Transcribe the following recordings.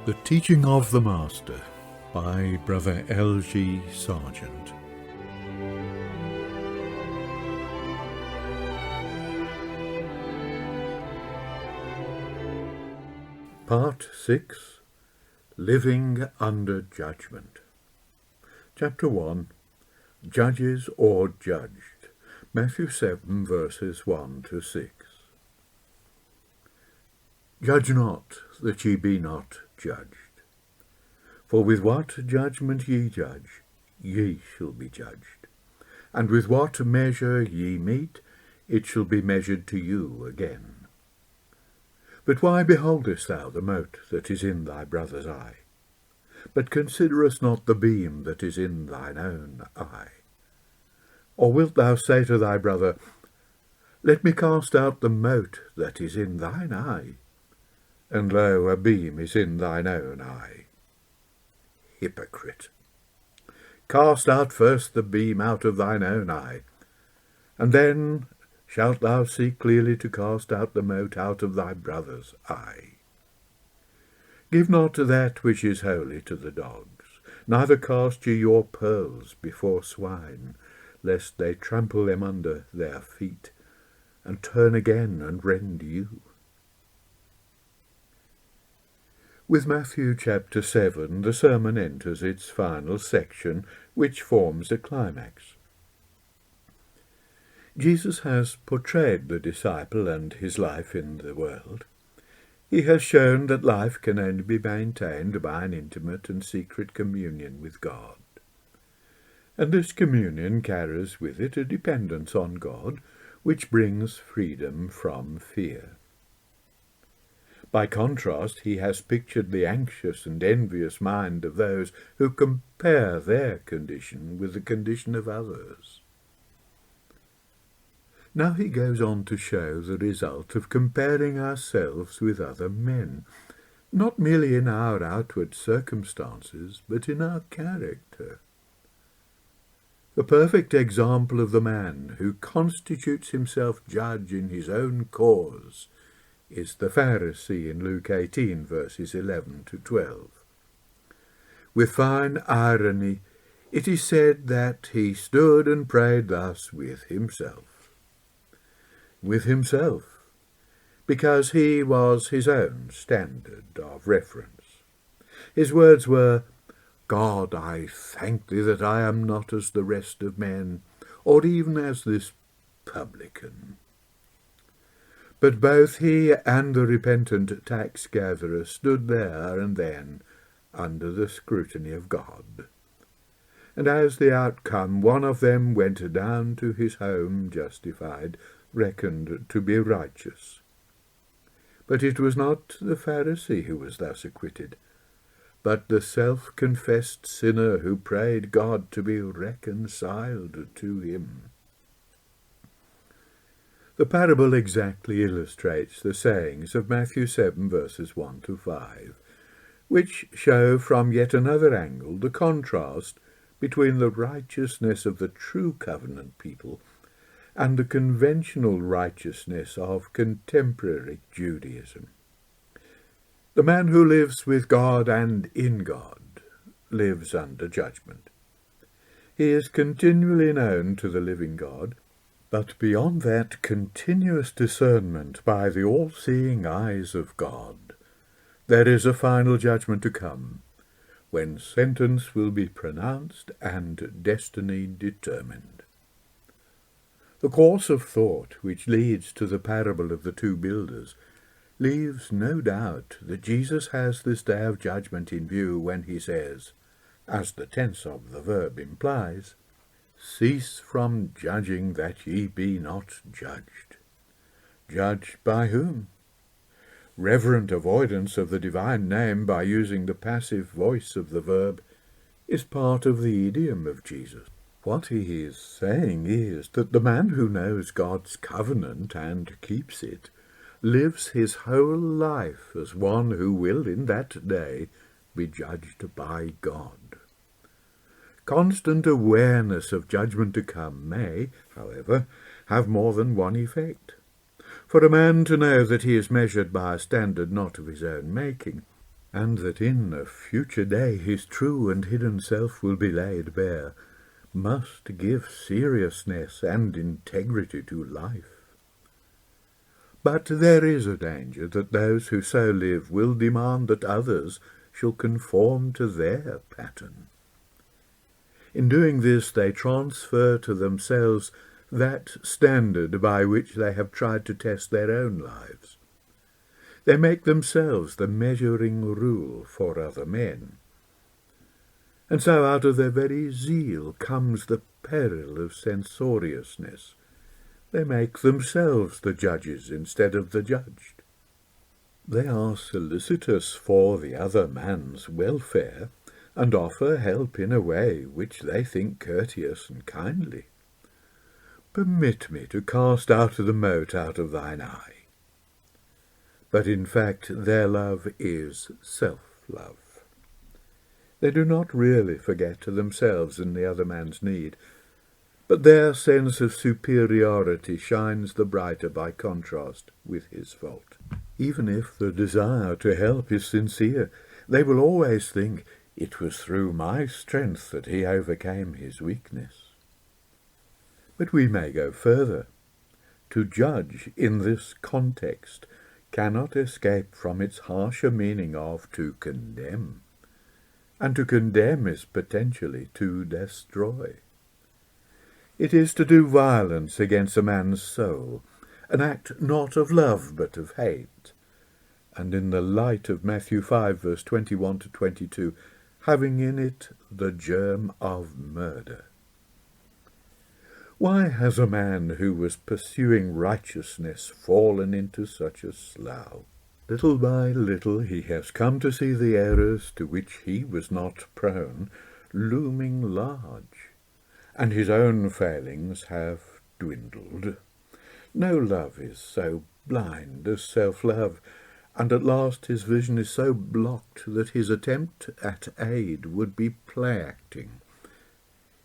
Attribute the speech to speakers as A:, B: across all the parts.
A: The Teaching of the Master by Brother L G Sargent. Part 6. Living Under Judgment. Chapter 1. Judges or Judged. Matthew 7 verses 1 to 6. Judge not, that ye be not judged. For with what judgment ye judge, ye shall be judged. And with what measure ye mete, it shall be measured to you again. But why beholdest thou the mote that is in thy brother's eye? But considerest not the beam that is in thine own eye? Or wilt thou say to thy brother, Let me cast out the mote that is in thine eye, and lo, a beam is in thine own eye? Hypocrite! Cast out first the beam out of thine own eye, and then shalt thou see clearly to cast out the mote out of thy brother's eye. Give not that which is holy to the dogs, neither cast ye your pearls before swine, lest they trample them under their feet, and turn again and rend you. With Matthew chapter 7, the sermon enters its final section, which forms a climax. Jesus has portrayed the disciple and his life in the world. He has shown that life can only be maintained by an intimate and secret communion with God. And this communion carries with it a dependence on God, which brings freedom from fear. By contrast, he has pictured the anxious and envious mind of those who compare their condition with the condition of others. Now he goes on to show the result of comparing ourselves with other men, not merely in our outward circumstances, but in our character. The perfect example of the man who constitutes himself judge in his own cause is the Pharisee in Luke 18, verses 11 to 12. With fine irony, it is said that he stood and prayed thus with himself. With himself, because he was his own standard of reference. His words were, God, I thank thee that I am not as the rest of men, or even as this publican. But both he and the repentant tax-gatherer stood there and then under the scrutiny of God. And as the outcome, one of them went down to his home justified, reckoned to be righteous. But it was not the Pharisee who was thus acquitted, but the self-confessed sinner who prayed God to be reconciled to him. The parable exactly illustrates the sayings of Matthew 7 verses 1 to 5, which show from yet another angle the contrast between the righteousness of the true covenant people and the conventional righteousness of contemporary Judaism. The man who lives with God and in God lives under judgment. He is continually known to the living God, but beyond that continuous discernment by the all-seeing eyes of God, there is a final judgment to come, when sentence will be pronounced and destiny determined. The course of thought which leads to the parable of the two builders leaves no doubt that Jesus has this day of judgment in view when he says, as the tense of the verb implies, Cease from judging that ye be not judged. Judged by whom? Reverent avoidance of the divine name by using the passive voice of the verb is part of the idiom of Jesus. What he is saying is that the man who knows God's covenant and keeps it lives his whole life as one who will in that day be judged by God. Constant awareness of judgment to come may, however, have more than one effect. For a man to know that he is measured by a standard not of his own making, and that in a future day his true and hidden self will be laid bare, must give seriousness and integrity to life. But there is a danger that those who so live will demand that others shall conform to their pattern. In doing this, they transfer to themselves that standard by which they have tried to test their own lives. They make themselves the measuring rule for other men. And so out of their very zeal comes the peril of censoriousness. They make themselves the judges instead of the judged. They are solicitous for the other man's welfare, and offer help in a way which they think courteous and kindly. Permit me to cast out the mote out of thine eye. But in fact their love is self-love. They do not really forget themselves and the other man's need, but their sense of superiority shines the brighter by contrast with his fault. Even if the desire to help is sincere, they will always think, it was through my strength that he overcame his weakness. But we may go further. To judge in this context cannot escape from its harsher meaning of to condemn. And to condemn is potentially to destroy. It is to do violence against a man's soul, an act not of love but of hate, and in the light of Matthew 5, verse 21 to 22, having in it the germ of murder. Why has a man who was pursuing righteousness fallen into such a slough? Little by little he has come to see the errors to which he was not prone looming large, and his own failings have dwindled. No love is so blind as self-love, and at last his vision is so blocked that his attempt at aid would be play-acting.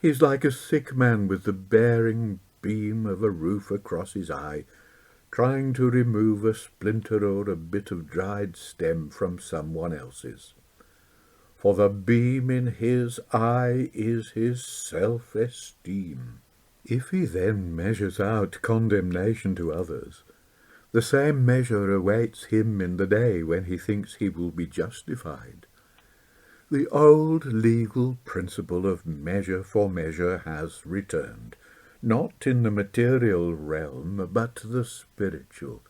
A: He is like a sick man with the bearing beam of a roof across his eye, trying to remove a splinter or a bit of dried stem from someone else's. For the beam in his eye is his self-esteem. If he then measures out condemnation to others, the same measure awaits him in the day when he thinks he will be justified. The old legal principle of measure for measure has returned, not in the material realm, but the spiritual.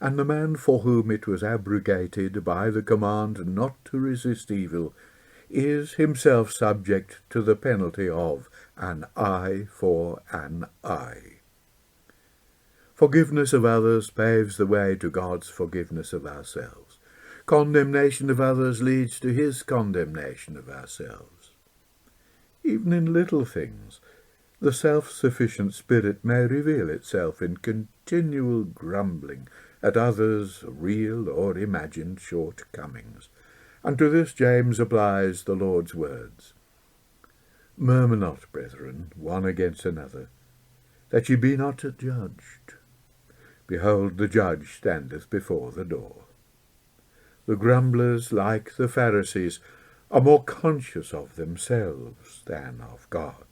A: And the man for whom it was abrogated by the command not to resist evil is himself subject to the penalty of an eye for an eye. Forgiveness of others paves the way to God's forgiveness of ourselves. Condemnation of others leads to his condemnation of ourselves. Even in little things, the self-sufficient spirit may reveal itself in continual grumbling at others' real or imagined shortcomings. And to this James applies the Lord's words, "Murmur not, brethren, one against another, that ye be not judged. Behold, the judge standeth before the door." The grumblers, like the Pharisees, are more conscious of themselves than of God.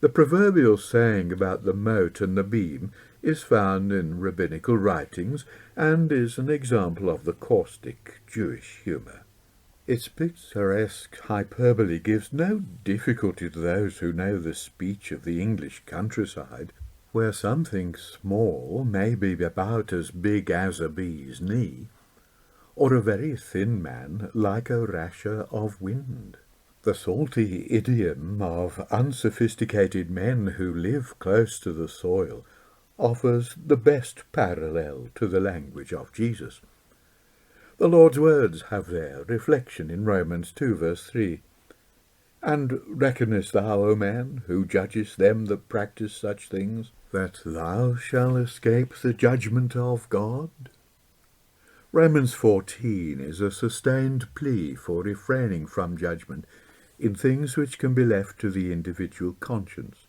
A: The proverbial saying about the mote and the beam is found in rabbinical writings and is an example of the caustic Jewish humour. Its picturesque hyperbole gives no difficulty to those who know the speech of the English countryside, where something small may be about as big as a bee's knee, or a very thin man like a rasher of wind. The salty idiom of unsophisticated men who live close to the soil offers the best parallel to the language of Jesus. The Lord's words have their reflection in Romans 2, verse 3. "And reckonest thou, O man, who judgest them that practice such things, that thou shalt escape the judgment of God?" Romans 14 is a sustained plea for refraining from judgment in things which can be left to the individual conscience.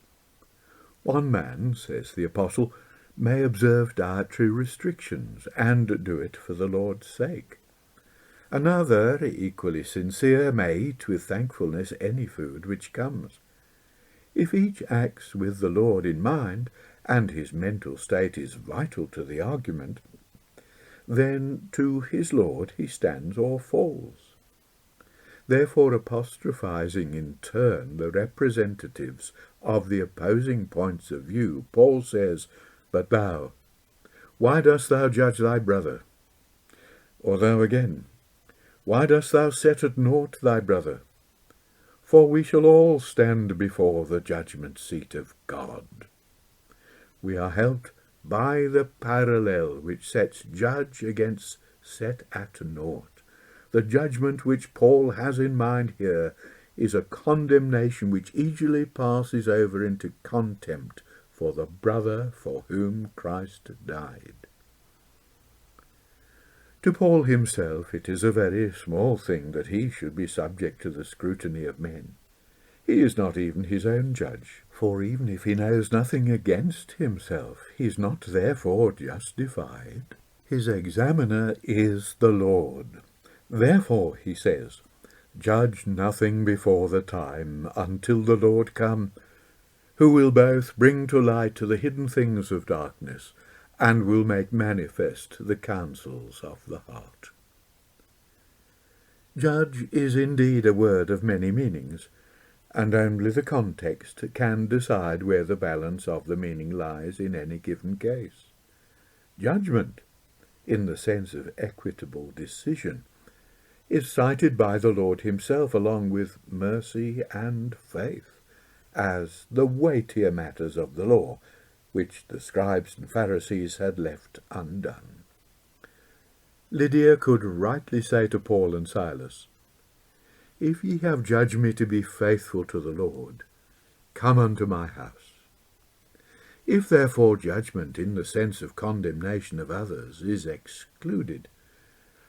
A: One man, says the Apostle, may observe dietary restrictions and do it for the Lord's sake. Another, equally sincere, may eat with thankfulness any food which comes. If each acts with the Lord in mind, and his mental state is vital to the argument, then to his Lord he stands or falls. Therefore, apostrophizing in turn the representatives of the opposing points of view, Paul says, "But thou, why dost thou judge thy brother? Or thou again, why dost thou set at naught thy brother? For we shall all stand before the judgment seat of God." We are helped by the parallel which sets judge against set at naught. The judgment which Paul has in mind here is a condemnation which easily passes over into contempt for the brother for whom Christ died. To Paul himself it is a very small thing that he should be subject to the scrutiny of men. He is not even his own judge, for even if he knows nothing against himself, he is not therefore justified. His examiner is the Lord. Therefore, he says, "Judge nothing before the time, until the Lord come, who will both bring to light the hidden things of darkness, and will make manifest the counsels of the heart." Judge is indeed a word of many meanings, and only the context can decide where the balance of the meaning lies in any given case. Judgment, in the sense of equitable decision, is cited by the Lord himself along with mercy and faith as the weightier matters of the law, which the scribes and Pharisees had left undone. Lydia could rightly say to Paul and Silas, "If ye have judged me to be faithful to the Lord, come unto my house." If therefore judgment in the sense of condemnation of others is excluded,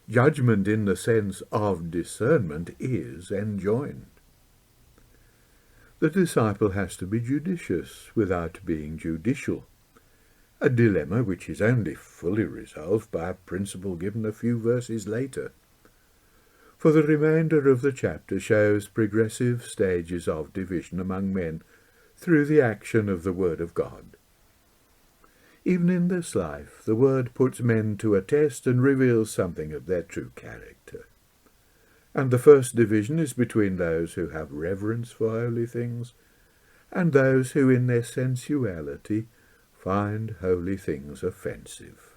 A: judgment in the sense of discernment is enjoined. The disciple has to be judicious without being judicial, a dilemma which is only fully resolved by a principle given a few verses later. For the remainder of the chapter shows progressive stages of division among men through the action of the Word of God. Even in this life, the Word puts men to a test and reveals something of their true character. And the first division is between those who have reverence for holy things and those who in their sensuality find holy things offensive.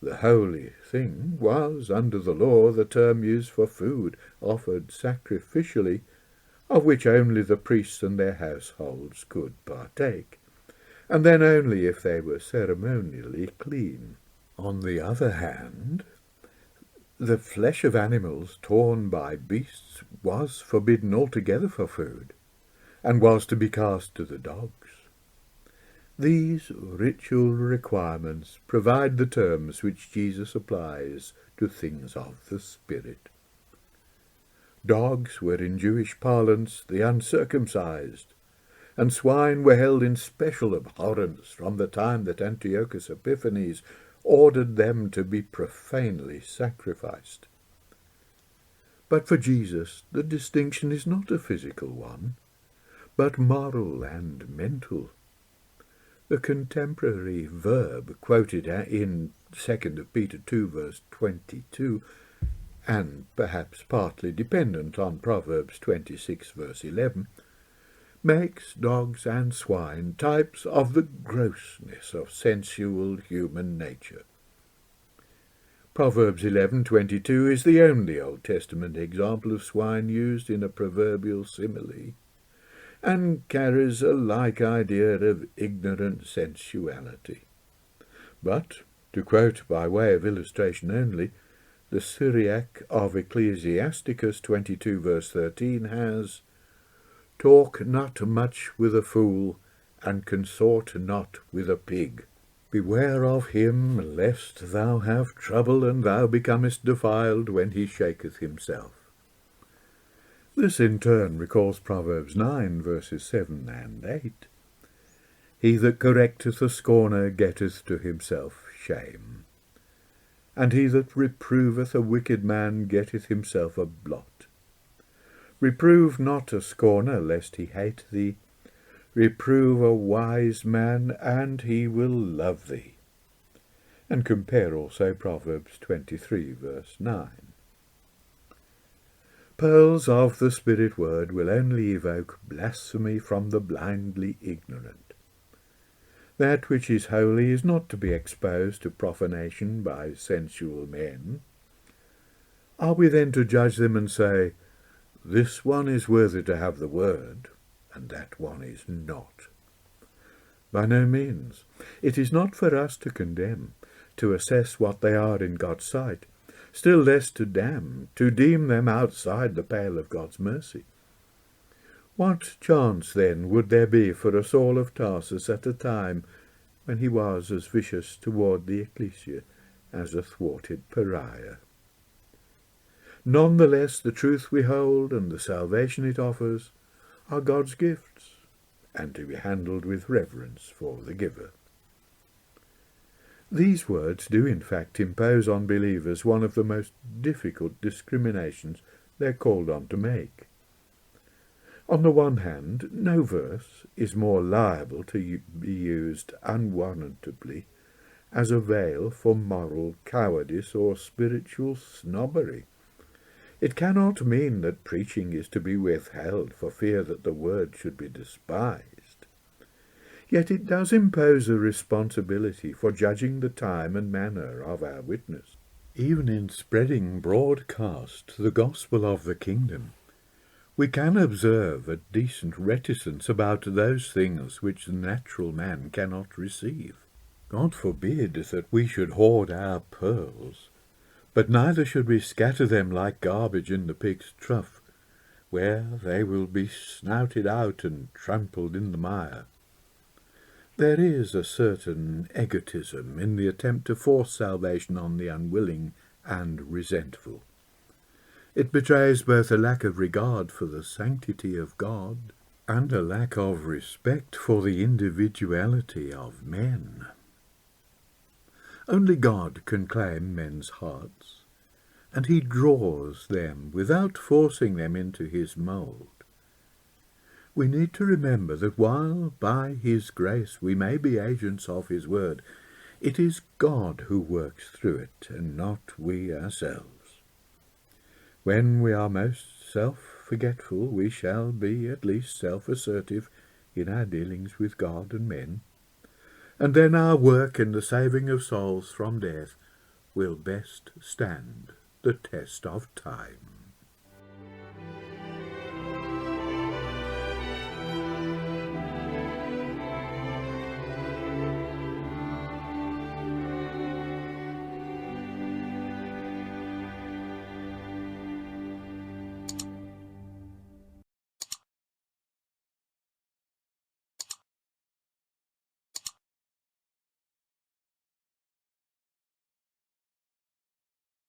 A: The holy thing was, under the law, the term used for food offered sacrificially, of which only the priests and their households could partake, and then only if they were ceremonially clean. On the other hand, the flesh of animals torn by beasts was forbidden altogether for food, and was to be cast to the dogs. These ritual requirements provide the terms which Jesus applies to things of the Spirit. Dogs were in Jewish parlance the uncircumcised, and swine were held in special abhorrence from the time that Antiochus Epiphanes ordered them to be profanely sacrificed. But for Jesus the distinction is not a physical one, but moral and mental. The contemporary verb quoted in 2 Peter 2 verse 22, and perhaps partly dependent on Proverbs 26 verse 11, makes dogs and swine types of the grossness of sensual human nature. Proverbs 11:22 is the only Old Testament example of swine used in a proverbial simile, and carries a like idea of ignorant sensuality. But, to quote by way of illustration only, the Syriac of Ecclesiasticus 22 verse 13 has, "Talk not much with a fool, and consort not with a pig. Beware of him, lest thou have trouble, and thou becomest defiled when he shaketh himself." This in turn recalls Proverbs 9 verses 7 and 8. "He that correcteth a scorner getteth to himself shame." and he that reproveth a wicked man getteth himself a blot. Reprove not a scorner, lest he hate thee. Reprove a wise man, and he will love thee. And compare also Proverbs 23, verse 9. Pearls of the Spirit word will only evoke blasphemy from the blindly ignorant. That which is holy is not to be exposed to profanation by sensual men. Are we then to judge them and say, this one is worthy to have the word, and that one is not? By no means. It is not for us to condemn, to assess what they are in God's sight, still less to damn, to deem them outside the pale of God's mercy. What chance, then, would there be for a Saul of Tarsus at a time when he was as vicious toward the ecclesia as a thwarted pariah? None the less, the truth we hold and the salvation it offers are God's gifts, and to be handled with reverence for the giver. These words do in fact impose on believers one of the most difficult discriminations they are called on to make. On the one hand, no verse is more liable to be used unwarrantably as a veil for moral cowardice or spiritual snobbery. It cannot mean that preaching is to be withheld for fear that the word should be despised. Yet it does impose a responsibility for judging the time and manner of our witness. Even in spreading broadcast the gospel of the kingdom, we can observe a decent reticence about those things which the natural man cannot receive. God forbid that we should hoard our pearls, but neither should we scatter them like garbage in the pig's trough, where they will be snouted out and trampled in the mire. There is a certain egotism in the attempt to force salvation on the unwilling and resentful. It betrays both a lack of regard for the sanctity of God and a lack of respect for the individuality of men. Only God can claim men's hearts, and he draws them without forcing them into his mould. We need to remember that while by his grace we may be agents of his word, it is God who works through it, and not we ourselves. When we are most self-forgetful, we shall be at least self-assertive in our dealings with God and men, and then our work in the saving of souls from death will best stand the test of time.